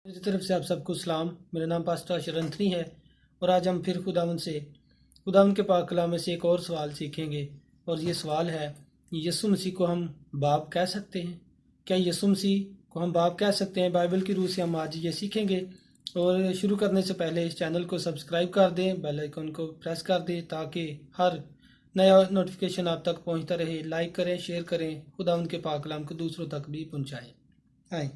मेरी तरफ से आप सबको सलाम। मेरा नाम पास्टर अशरंथनी है और आज हम फिर खुदावंद के पाक कलाम में से एक और सवाल सीखेंगे। और ये सवाल है, यीशु मसीह को हम बाप कह सकते हैं? क्या यीशु मसीह को हम बाप कह सकते हैं? बाइबल की रूह से हम आज ये सीखेंगे। और शुरू करने से पहले इस चैनल को सब्सक्राइब कर दें, बेल आइकन को प्रेस कर दें ताकि हर नया नोटिफिकेशन आप तक पहुंचता रहे। लाइक करें, शेयर करें, खुदावंद के पाक कलाम को दूसरों तक भी पहुंचाएं। आए,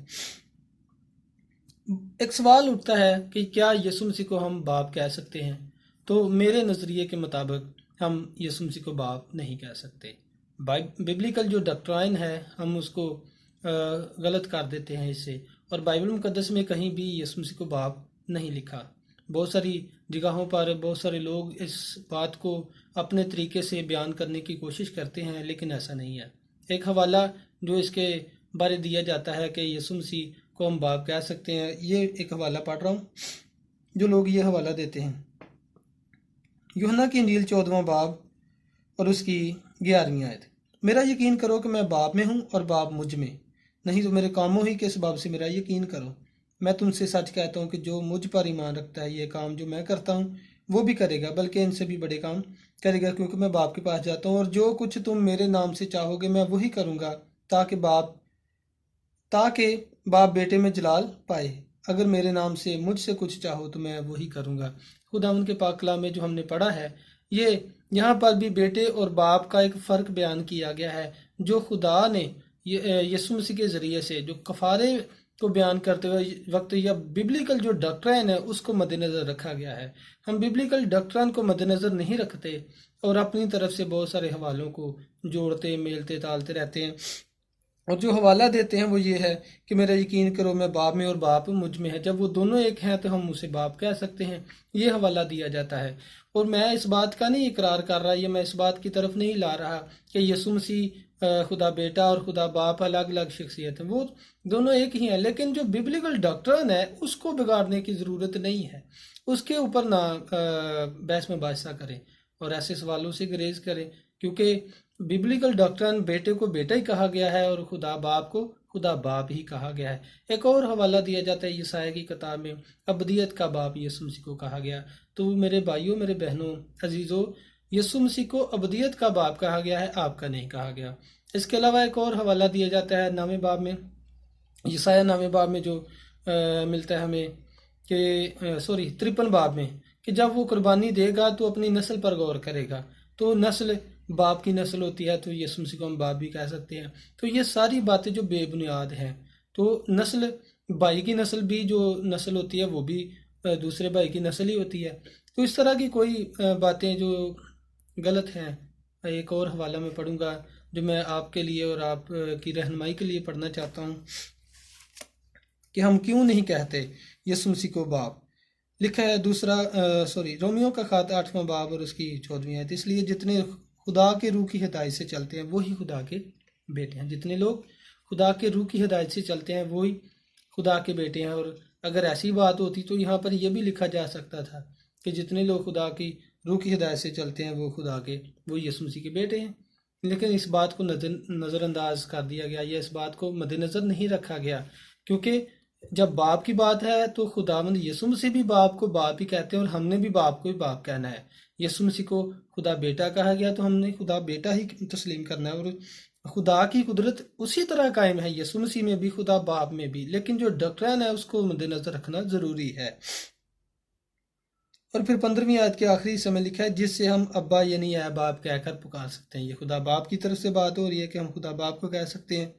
एक सवाल उठता है कि क्या यीशु मसीह को हम बाप कह सकते हैं? तो मेरे नज़रिए के मुताबिक हम यीशु मसीह को बाप नहीं कह सकते। बिब्लिकल जो डॉक्ट्राइन है हम उसको गलत कर देते हैं इससे। और बाइबल मुकद्दस में कहीं भी यीशु मसीह को बाप नहीं लिखा। बहुत सारी जगहों पर बहुत सारे लोग इस बात को अपने तरीके से बयान करने की कोशिश करते हैं, लेकिन ऐसा नहीं है। एक हवाला जो इसके बारे दिया जाता है कि यीशु मसीह को हम बाप कह सकते हैं, ये एक हवाला पढ़ रहा हूँ जो लोग ये हवाला देते हैं। यूहन्ना की इंजील 14वां बाब और उसकी 11वीं आयत। मेरा यकीन करो कि मैं बाप में हूँ और बाप मुझ में, नहीं तो मेरे कामों ही के सबब से मेरा यकीन करो। मैं तुमसे सच कहता हूँ कि जो मुझ पर ईमान रखता है ये काम जो मैं करता हूँ वो भी करेगा, बल्कि इनसे भी बड़े काम करेगा, क्योंकि मैं बाप के पास जाता हूँ। और जो कुछ तुम मेरे नाम से चाहोगे मैं वही करूँगा, ताकि बाप बेटे में जलाल पाए। अगर मेरे नाम से मुझसे कुछ चाहो तो मैं वही करूँगा। खुदावंद के पाक कलाम में जो हमने पढ़ा है, ये यहाँ पर भी बेटे और बाप का एक फ़र्क बयान किया गया है, जो खुदा ने यीशु मसीह के ज़रिए से जो कफ़ारे को बयान करते हुए वक्त या बिब्लिकल जो डॉक्ट्राइन है उसको मद्देनज़र रखा गया है। हम बिब्लिकल डॉक्ट्राइन को मद्देनज़र नहीं रखते और अपनी तरफ से बहुत सारे हवालों को जोड़ते मेलते तालते रहते हैं। और जो हवाला देते हैं वो ये है कि मेरा यकीन करो मैं बाप में और बाप मुझ में है। जब वो दोनों एक हैं तो हम उसे बाप कह सकते हैं, ये हवाला दिया जाता है। और मैं इस बात का नहीं इकरार कर रहा, या मैं इस बात की तरफ नहीं ला रहा कि यीशु मसीह खुदा बेटा और खुदा बाप अलग अलग शख्सियत है। वो दोनों एक ही हैं, लेकिन जो बिब्लिकल डॉक्ट्रिन है उसको बिगाड़ने की ज़रूरत नहीं है। उसके ऊपर ना बहस में बादशाह करें और ऐसे सवालों से गुरेज करें, क्योंकि बिब्लिकल डॉक्ट्रिन बेटे को बेटा ही कहा गया है और खुदा बाप को खुदा बाप ही कहा गया है। एक और हवाला दिया जाता है यसाया की किताब में, अबदियत का बाप यीशु मसीह को कहा गया। तो मेरे भाइयों, मेरे बहनों, अजीज़ों, यीशु मसीह को अबदियत का बाप कहा गया है, आपका नहीं कहा गया। इसके अलावा एक और हवाला दिया जाता है नामे बाब में, यसाया नामे बाब में जो मिलता है हमें कि 53 बाब में, कि जब वो कुर्बानी देगा तो अपनी नस्ल पर गौर करेगा। तो नस्ल बाप की नस्ल होती है, तो यीशु मसीह को हम बाप भी कह सकते हैं। तो ये सारी बातें जो बेबुनियाद हैं, तो नस्ल भाई की नस्ल भी जो नस्ल होती है वो भी दूसरे भाई की नस्ल ही होती है। तो इस तरह की कोई बातें जो गलत हैं, एक और हवाला में पढ़ूंगा जो मैं आपके लिए और आप की रहनुमाई के लिए पढ़ना चाहता हूँ कि हम क्यों नहीं कहते यीशु मसीह को बाप। लिखा है रोमियो का खात 8वां बाब और उसकी 14वीं आयत। इसलिए जितने खुदा के रूह की हिदायत से चलते हैं वही खुदा के बेटे हैं। जितने लोग खुदा के रूह की हिदायत से चलते हैं वही खुदा के बेटे हैं। और अगर ऐसी बात होती तो यहाँ पर यह भी लिखा जा सकता था कि जितने लोग खुदा की रूह की हिदायत से चलते हैं वो यीशु मसीह के बेटे हैं। लेकिन इस बात को नज़रअंदाज कर दिया गया, या इस बात को मद्देनज़र नहीं रखा गया, क्योंकि जब बाप की बात है तो खुदावंद यीशु मसीह भी बाप को बाप ही कहते हैं और हमने भी बाप को ही बाप कहना है। यीशु मसीह को खुदा बेटा कहा गया तो हमने खुदा बेटा ही तस्लीम करना है। और खुदा की कुदरत उसी तरह कायम है यीशु मसीह में भी, खुदा बाप में भी, लेकिन जो डॉक्ट्रिन है उसको मद्देनजर रखना जरूरी है। और फिर 15वीं आयत के आखिरी समय लिखा है, जिससे हम अब्बा यानी ऐ बाप कहकर पुकार सकते हैं। ये खुदा बाप की तरफ से बात हो रही है कि हम खुदा बाप को कह सकते हैं।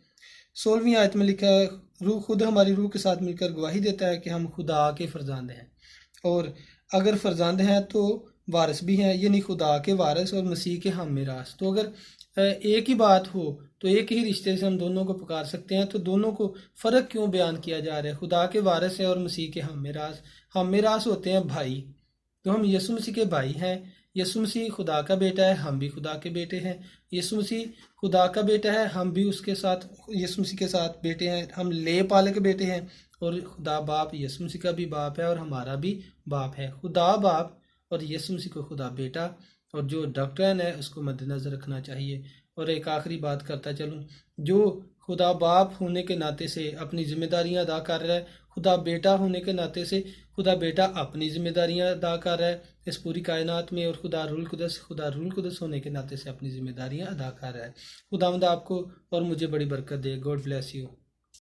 16वीं आयत में लिखा है, रूह खुद हमारी रूह के साथ मिलकर गवाही देता है कि हम खुदा के फरजांद हैं, और अगर फरजांद हैं तो वारिस भी हैं, यानी खुदा के वारिस और मसीह के हम मिरास। तो अगर एक ही बात हो तो एक ही रिश्ते से हम दोनों को पुकार सकते हैं, तो दोनों को फ़र्क क्यों बयान किया जा रहा है? खुदा के वारिस है और मसीह के हम मिरास। हम मिरास होते हैं भाई, तो हम यीशु मसीह के भाई हैं। यीशु मसीह खुदा का बेटा है, हम भी खुदा के बेटे हैं। यीशु मसीह खुदा का बेटा है, हम भी उसके साथ यीशु मसीह के साथ बेटे हैं, हम ले पाले के बेटे हैं। और खुदा बाप यीशु मसीह का भी बाप है और हमारा भी बाप है। खुदा बाप और यीशु मसीह को खुदा बेटा, और जो डॉक्ट्रिन है उसको मद्देनज़र रखना चाहिए। और एक आखिरी बात करता चलूँ, जो खुदा बाप होने के नाते से अपनी जिम्मेदारियां अदा कर रहा है, خدا بیٹا ہونے کے ناطے سے خدا بیٹا اپنی ذمہ داریاں ادا کر رہا ہے اس پوری کائنات میں، اور خدا رول قدس ہونے کے ناطے سے اپنی ذمہ داریاں ادا کر رہا ہے۔ خداوند آپ کو اور مجھے بڑی برکت دے۔ God bless you.